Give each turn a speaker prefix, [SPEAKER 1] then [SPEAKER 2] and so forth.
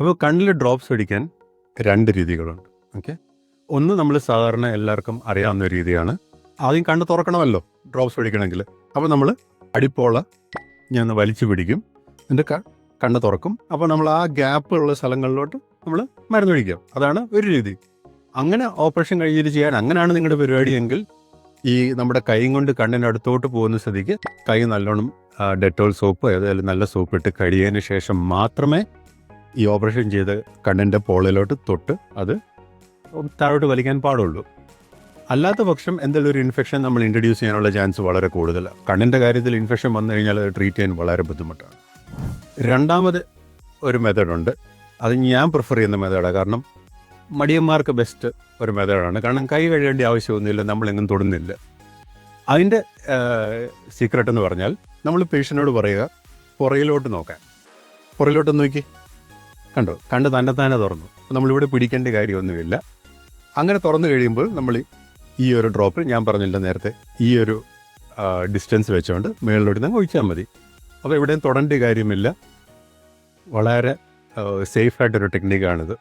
[SPEAKER 1] അപ്പോൾ കണ്ണിൽ ഡ്രോപ്സ് പിടിക്കാൻ 2 രീതികളുണ്ട്. ഓക്കെ, ഒന്ന് നമ്മൾ സാധാരണ എല്ലാവർക്കും അറിയാവുന്ന ഒരു രീതിയാണ്. ആദ്യം കണ്ണ് തുറക്കണമല്ലോ ഡ്രോപ്സ് പിടിക്കണമെങ്കിൽ. അപ്പോൾ നമ്മൾ അടിപ്പോള ഞാൻ ഒന്ന് വലിച്ചു പിടിക്കും, എന്നിട്ട് കണ്ണ് തുറക്കും. അപ്പോൾ നമ്മൾ ആ ഗ്യാപ്പ് ഉള്ള സ്ഥലങ്ങളിലോട്ട് നമ്മൾ മരുന്നൊഴിക്കാം. അതാണ് ഒരു രീതി. അങ്ങനെ ഓപ്പറേഷൻ കഴിഞ്ഞിട്ട് ചെയ്യാൻ അങ്ങനെയാണ് നിങ്ങളുടെ പരിപാടിയെങ്കിൽ ഈ നമ്മുടെ കൈ കൊണ്ട് കണ്ണിനടുത്തോട്ട് പോകുന്ന സ്ഥിതിക്ക് കൈ നല്ലോണം ഡെറ്റോൾ സോപ്പ് ഏതായാലും നല്ല സോപ്പ് ഇട്ട് കഴുകിയതിന് ശേഷം മാത്രമേ ഈ ഓപ്പറേഷൻ ചെയ്ത് കണ്ണിൻ്റെ പോളിലോട്ട് തൊട്ട് അത് താഴോട്ട് വലിക്കാൻ പാടുള്ളൂ. അല്ലാത്ത പക്ഷം എന്തെങ്കിലും ഒരു ഇൻഫെക്ഷൻ നമ്മൾ ഇൻട്രൊഡ്യൂസ് ചെയ്യാനുള്ള ചാൻസ് വളരെ കൂടുതലാണ്. കണ്ണിൻ്റെ കാര്യത്തിൽ ഇൻഫെക്ഷൻ വന്നു കഴിഞ്ഞാൽ അത് ട്രീറ്റ് ചെയ്യാൻ വളരെ ബുദ്ധിമുട്ടാണ്. രണ്ടാമത് ഒരു മെത്തേഡുണ്ട്, അത് ഞാൻ പ്രിഫർ ചെയ്യുന്ന മെത്തേഡാണ്. കാരണം മടിയന്മാർക്ക് ബെസ്റ്റ് ഒരു മെത്തേഡാണ്. കാരണം കൈ കഴുകേണ്ട ആവശ്യമൊന്നുമില്ല, നമ്മളെങ്ങും തൊടുന്നില്ല. അതിൻ്റെ സീക്രട്ട് എന്ന് പറഞ്ഞാൽ നമ്മൾ പേഷ്യനോട് പറയുക പുറയിലോട്ട് നോക്കാൻ. പുറയിലോട്ട് നോക്കി, കണ്ടോ, കണ്ണ് തന്നെത്താനെ തുറന്നു. നമ്മളിവിടെ പിടിക്കേണ്ട കാര്യമൊന്നുമില്ല. അങ്ങനെ തുറന്നു കഴിയുമ്പോൾ നമ്മൾ ഈ ഒരു ഡ്രോപ്പ് ഞാൻ പറഞ്ഞില്ല നേരത്തെ, ഈ ഒരു ഡിസ്റ്റൻസ് വെച്ചുകൊണ്ട് മുകളിലോട്ട് നിന്ന് ഒഴിച്ചാൽ മതി. അപ്പോൾ ഇവിടെയും തൊടേണ്ട കാര്യമില്ല. വളരെ സേഫായിട്ടൊരു ടെക്നിക്കാണിത്.